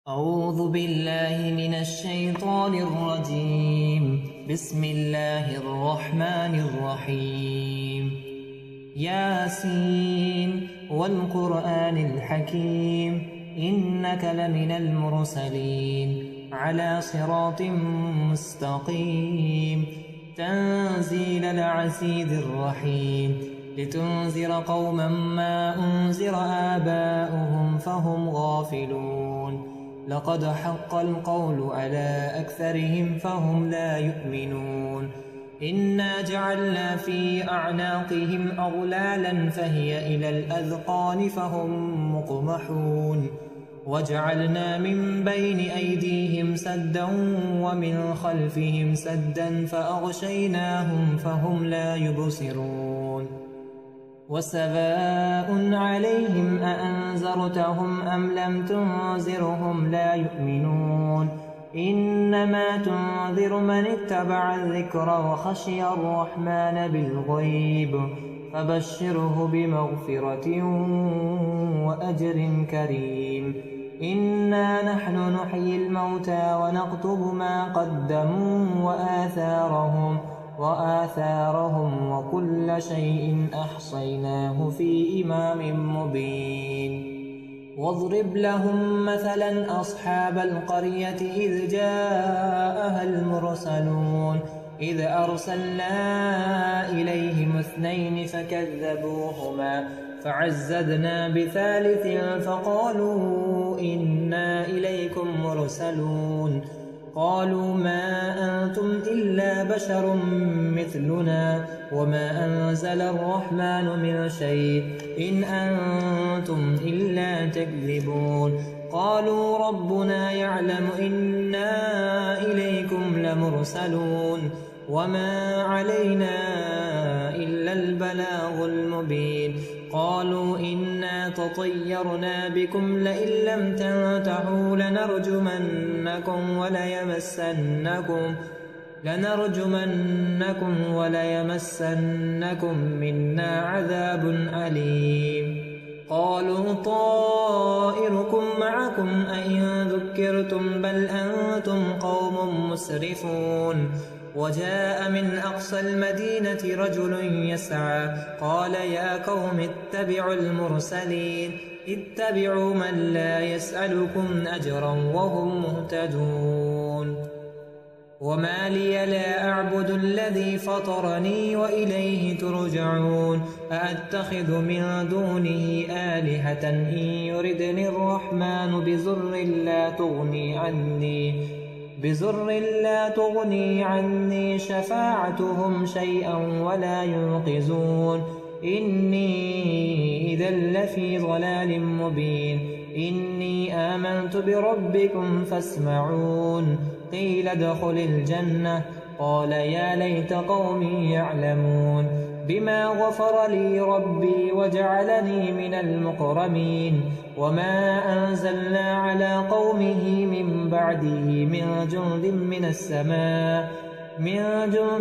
أعوذ بالله من الشيطان الرجيم. بسم الله الرحمن الرحيم. ياسين والقرآن الحكيم إنك لمن المرسلين على صراط مستقيم تنزيل العزيز الرحيم لتنذر قوما ما أنذر آباؤهم فهم غافلون لقد حق القول على أكثرهم فهم لا يؤمنون إنا جعلنا في أعناقهم أغلالا فهي إلى الأذقان فهم مقمحون وجعلنا من بين أيديهم سدا ومن خلفهم سدا فأغشيناهم فهم لا يبصرون وسواء عليهم أأنذرتهم أم لم تنذرهم لا يؤمنون إنما تنذر من اتبع الذكر وخشي الرحمن بالغيب فبشره بمغفرة وأجر كريم إنا نحن نحيي الموتى ونكتب ما قدموا وآثارهم وكل شيء أحصيناه في إمام مبين واضرب لهم مثلا أصحاب القرية إذ جاءها المرسلون إذ أرسلنا إليهم 2 فكذبوهما فعززنا بثالث فقالوا إنا إليكم مرسلون قالوا ما أنتم إلا بشر مثلنا وما أنزل الرحمن من شيء إن أنتم إلا تكذبون قالوا ربنا يعلم إنا إليكم لمرسلون وما علينا إلا البلاغ المبين قالوا إنا تطيرنا بكم لئن لم تنتهوا لنرجمنكم وليمسنكم منا عذاب أليم قالوا طائركم معكم أئن ذكرتم بل أنتم قوم مسرفون وجاء من أقصى المدينة رجل يسعى قال يا قوم اتبعوا المرسلين اتبعوا من لا يسألكم أجرا وهم مهتدون وما لي لا أعبد الذي فطرني وإليه ترجعون أأتخذ من دونه آلهة إن يردني الرحمن بضر لا تغني عني شفاعتهم شيئا ولا ينقذون إني إذا لفي ضلال مبين إني آمنت بربكم فاسمعون قيل ادخل الجنة قال يا ليت قومي يعلمون بما غفر لي ربي وجعلني من المكرمين وما أنزلنا على قومه من بعده من جند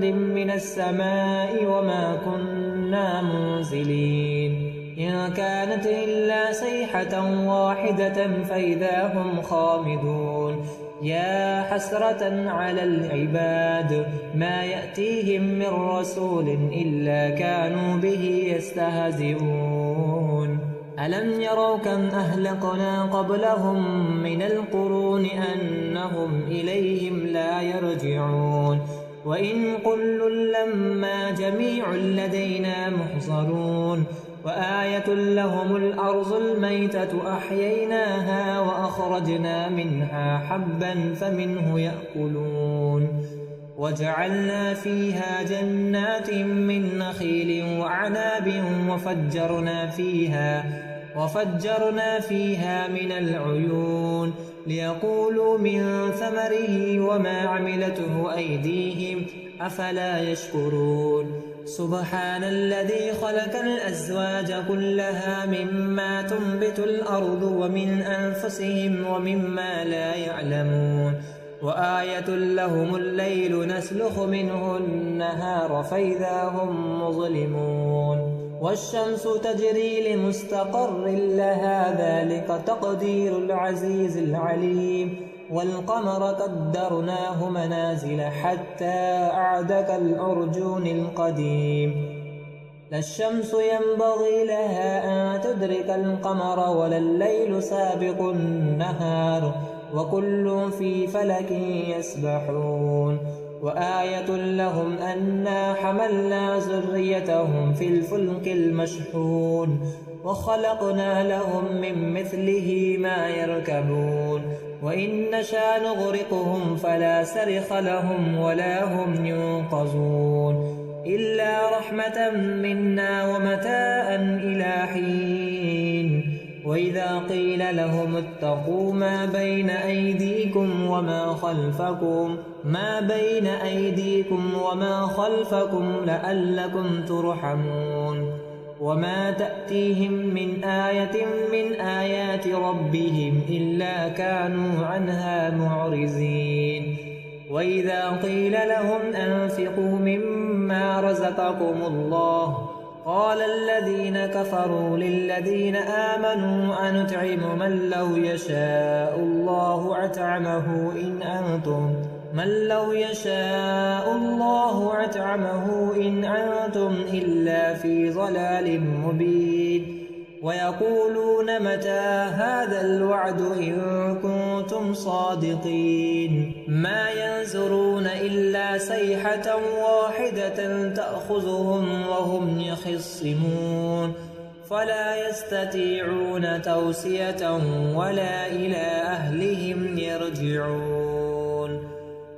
من السماء وما كنا منزلين إن كانت إلا صيحة واحدة فإذا هم خامدون يا حسرة على العباد ما يأتيهم من رسول إلا كانوا به يستهزئون ألم يروا كم أهلكنا قبلهم من القرون أنهم إليهم لا يرجعون وإن كل لما جميع لدينا محضرون وآية لهم الأرض الميتة أحييناها وأخرجنا منها حبا فمنه يأكلون وجعلنا فيها جنات من نخيل وعناب وفجرنا فيها من العيون ليقولوا من ثمره وما عملته أيديهم أفلا يشكرون سبحان الذي خلق الأزواج كلها مما تنبت الأرض ومن أنفسهم ومما لا يعلمون وآية لهم الليل نسلخ منه النهار فإذا هم مظلمون والشمس تجري لمستقر لها ذلك تقدير العزيز العليم والقمر قدرناه منازل حتى عاد كالعرجون القديم لا الشمس ينبغي لها أن تدرك القمر ولا الليل سابق النهار وكل في فلك يسبحون وآية لهم أنا حملنا ذريتهم في الفلك المشحون وخلقنا لهم من مثله ما يركبون وإن نشأ نغرقهم فلا صرخ لهم ولا هم ينقذون إلا رحمة منا ومتاعا إلى حين وإذا قيل لهم اتقوا ما بين أيديكم وما خلفكم لعلكم ترحمون وما تأتيهم من آية من آيات ربهم إلا كانوا عنها معرضين وإذا قيل لهم أنفقوا مما رزقكم الله قال الذين كفروا للذين آمنوا أنطعم من لو يشاء الله أطعمه إن أنتم إلا في ضلال مبين ويقولون متى هذا الوعد إن كنتم صادقين ما ينظرون إلا صيحة واحدة تأخذهم وهم يخصمون فلا يستطيعون توصية ولا إلى أهلهم يرجعون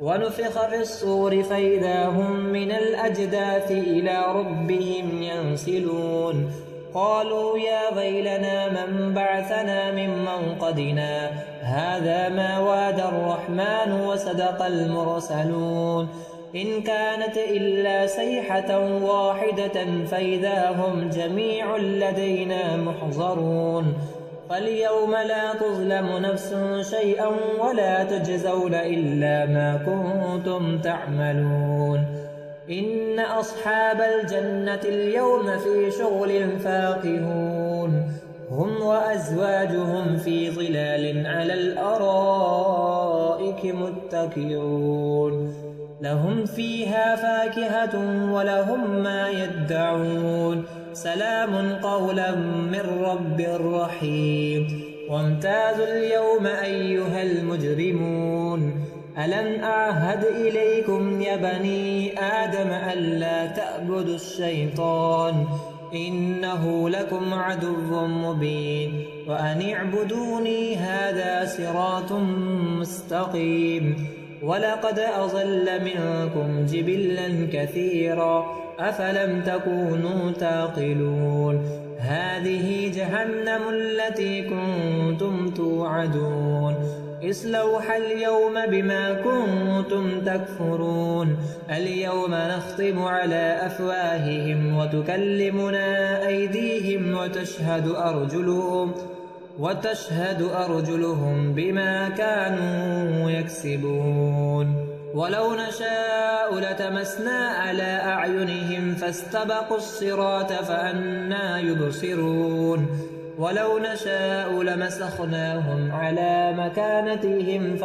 ونفخ في الصور فإذا هم من الأجداث إلى ربهم ينسلون قالوا يا ويلنا من بعثنا من مرقدنا هذا ما وعد الرحمن وصدق المرسلون إن كانت إلا صيحة واحدة فإذا هم جميع لدينا محضرون فاليوم لا تظلم نفس شيئا ولا تجزون إلا ما كنتم تعملون إن أصحاب الجنة اليوم في شغل فاكهون هم وأزواجهم في ظلال على الأرائك متكئون لهم فيها فاكهة ولهم ما يدعون سلام قولا من رب رحيم وامتازوا اليوم أيها المجرمون ألم أعهد إليكم يا بني آدم ألا تعبدوا الشيطان إنه لكم عدو مبين وأن اعبدوني هذا صراط مستقيم ولقد أضل منكم جبلا كثيرا أفلم تكونوا تعقلون هذه جهنم التي كنتم توعدون اصلوها اليوم بما كنتم تكفرون اليوم نختم على أفواههم وتكلمنا أيديهم وتشهد أرجلهم بما كانوا يكسبون ولو نشاء لتمسنا على أعينهم فاستبقوا الصراط فأنى يبصرون ولو نشاء لمسخناهم على مكانتهم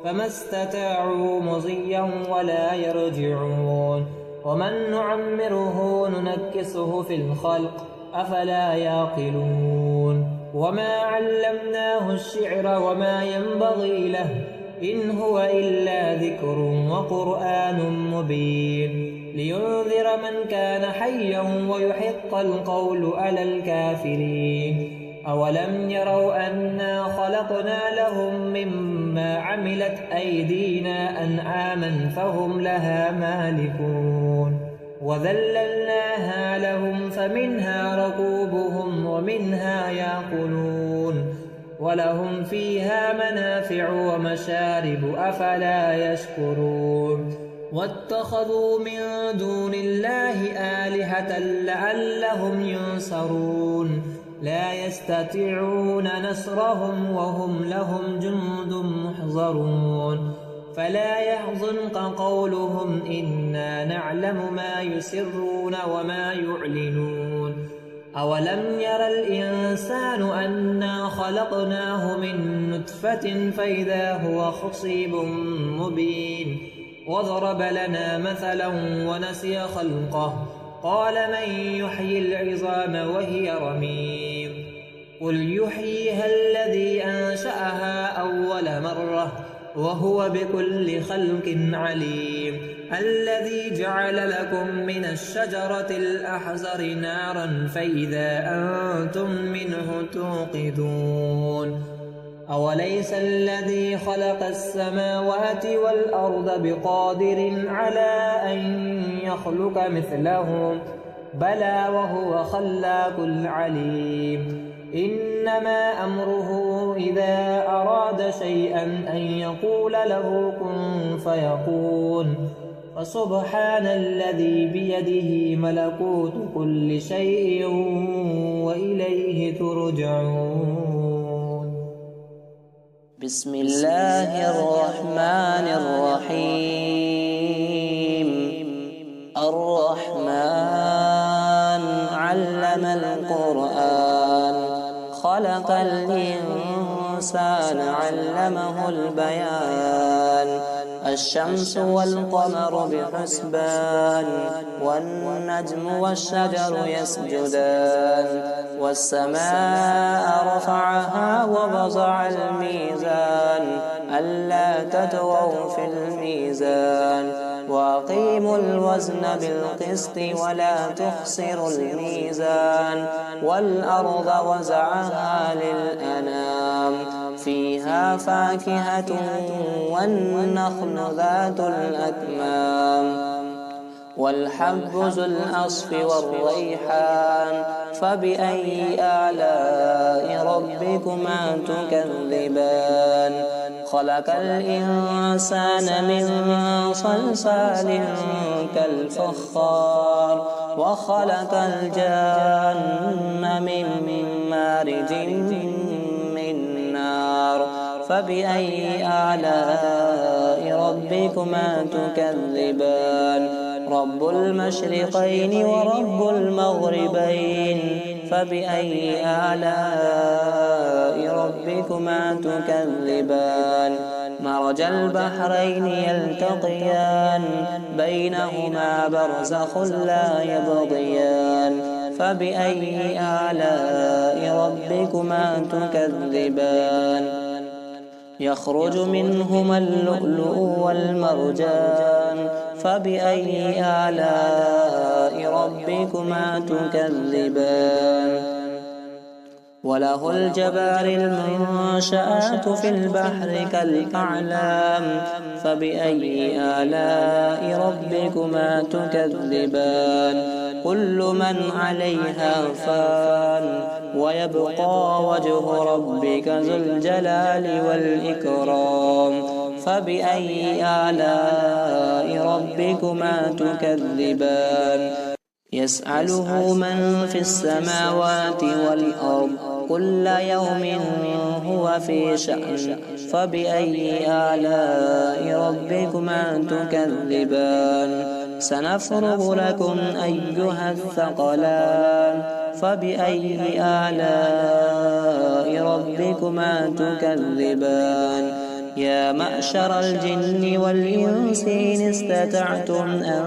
فما استطاعوا مضيا ولا يرجعون ومن نعمره ننكسه في الخلق أفلا يعقلون وما علمناه الشعر وما ينبغي له إن هو إلا ذكر وقرآن مبين لينذر من كان حيا ويحق القول على الكافرين أولم يروا أنا خلقنا لهم مما عملت أيدينا أنعاما فهم لها مالكون وذللناها لهم فمنها ركوبهم ومنها يأكلون ولهم فيها منافع ومشارب أفلا يشكرون واتخذوا من دون الله آلهة لعلهم ينصرون لا يستطيعون نصرهم وهم لهم جند محضرون فلا يحزنك قولهم إنا نعلم ما يسرون وما يعلنون أولم ير الإنسان أنا خلقناه من نطفة فإذا هو خصيب مبين وضرب لنا مثلا ونسي خلقه قال من يحيي العظام وهي رميم قل يحييها الذي أنشأها أول مرة وهو بكل خلق عليم الذي جعل لكم من الشجرة الأحزر نارا فإذا أنتم منه توقدون أوليس الذي خلق السماوات والأرض بقادر على أن يخلق مثلهم بلى وهو خلاق العليم إنما أمره إذا أراد شيئا أن يقول له كن فيكون فسبحان الذي بيده ملكوت كل شيء وإليه ترجعون. بسم الله الرحمن الرحيم. الرحمن علم القرآن خلق الإنسان علمه البيان الشمس والقمر بحسبان والنجم والشجر يسجدان والسماء رفعها ووضع الميزان ألا تطغوا في الميزان وأقيموا الوزن بالقسط ولا تخسروا الميزان والأرض وزعها للأنام فيها فاكهة والنخل ذات الأكمام والحب ذو العصف والريحان فبأي آلاء ربكما تكذبان خلق الإنسان من صلصال كالفخار وخلق الجن من مارج من نار فبأي آلاء ربكما تكذبان رب المشرقين ورب المغربين فبأي آلاء ربكما تكذبان مرج البحرين يلتقيان بينهما برزخ لا يبغيان فبأي آلاء ربكما تكذبان يخرج منهما اللؤلؤ والمرجان فبأي آلاء ربكما تكذبان وله الجبار المنشآت في البحر كالأعلام فبأي آلاء ربكما تكذبان كل من عليها فان ويبقى وجه ربك ذو الجلال والإكرام فبأي آلاء ربكما تكذبان يسأله من في السماوات والأرض كل يوم هو في شأن فبأي آلاء ربكما تكذبان سنفرغ لكم أيها الثقلان فبأي آلاء ربكما تكذبان يا معشر الجن والإنس إن استطعتم أن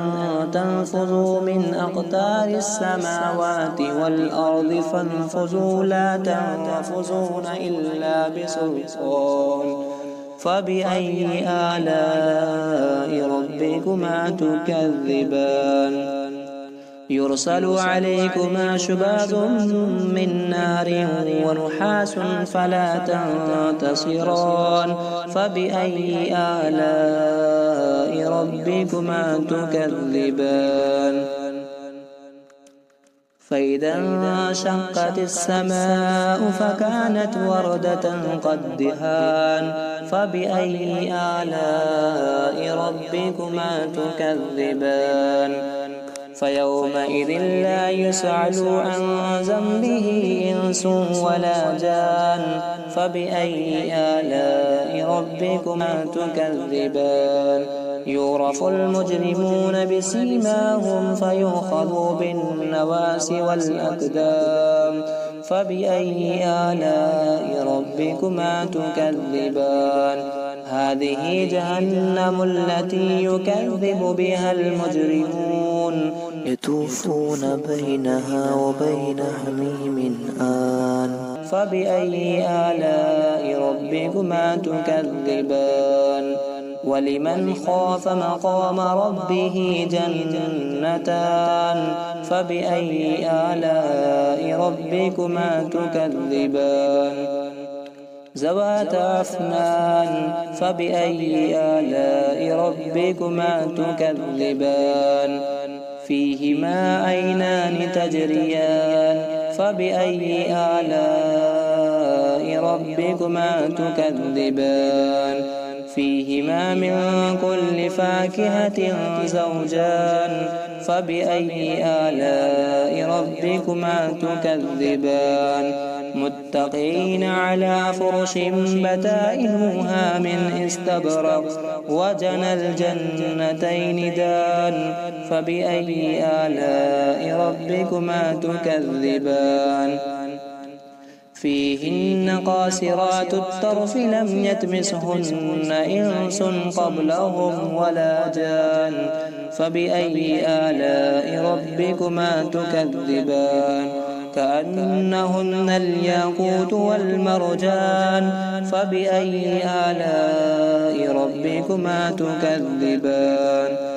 تنفذوا من أقطار السماوات والأرض فانفذوا لا تنفذون إلا بسلطان فبأي آلاء ربكما تكذبان يرسل عليكما شباب من نار ونحاس فلا تنتصران فبأي آلاء ربكما تكذبان فإذا انشقت السماء فكانت وردة كالدهان فبأي آلاء ربكما تكذبان فيومئذ لا يسأل عن ذنبه إنس ولا جان فبأي آلاء ربكما تكذبان يعرف المجرمون بسيماهم فيؤخذ بالنواصي والأقدام فبأي آلاء ربكما تكذبان هذه جهنم التي يكذب بها المجرمون يطوفون بينها وبين حميم آن فبأي آلاء ربكما تكذبان ولمن خاف مقام ربه جنتان فبأي آلاء ربكما تكذبان ذواتا أفنان فبأي آلاء ربكما تكذبان فيهما عينان تجريان فبأي آلاء ربكما تكذبان فيهما من كل فاكهة زوجان فبأي آلاء ربكما تكذبان متقين على فرش بطائنها من استبرق وجنى الجنتين دان فبأي آلاء ربكما تكذبان فيهن قاصرات الطرف لم يطمثهن إنس قبلهم ولا جان فبأي آلاء ربكما تكذبان كأنهن الياقوت والمرجان فبأي آلاء ربكما تكذبان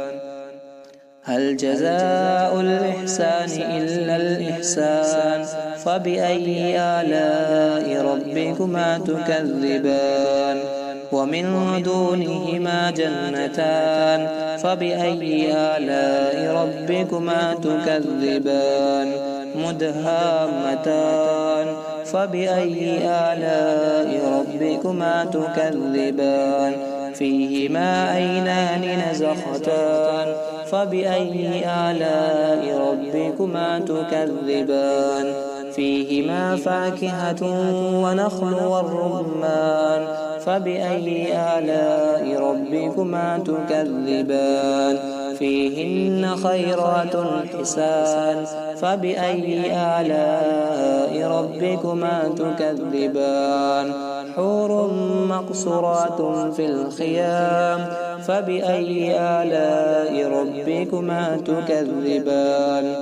هل جزاء الإحسان إلا الإحسان فبأي آلاء ربكما تكذبان ومن دونهما جنتان فبأي آلاء ربكما تكذبان مدهامتان فبأي آلاء ربكما تكذبان فيهما عينان نزختان فبأي آلاء ربكما تكذبان فيهما فاكهة ونخل والرمان فبأي آلاء ربكما تكذبان فيهن خيرات حسان فبأي آلاء ربكما تكذبان حور مقصورات في الخيام فبأي آلاء ربكما تكذبان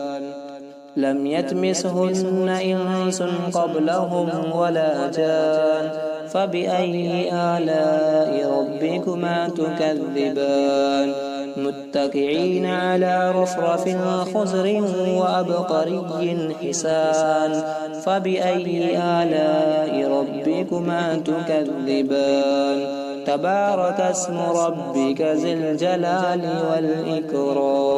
لم يطمثهن إنس قبلهم ولا جان فبأي آلاء ربكما تكذبان متكئين على رفرف خضر وأبقري حسان فبأي آلاء ربكما تكذبان تبارك اسم ربك ذي الجلال والإكرام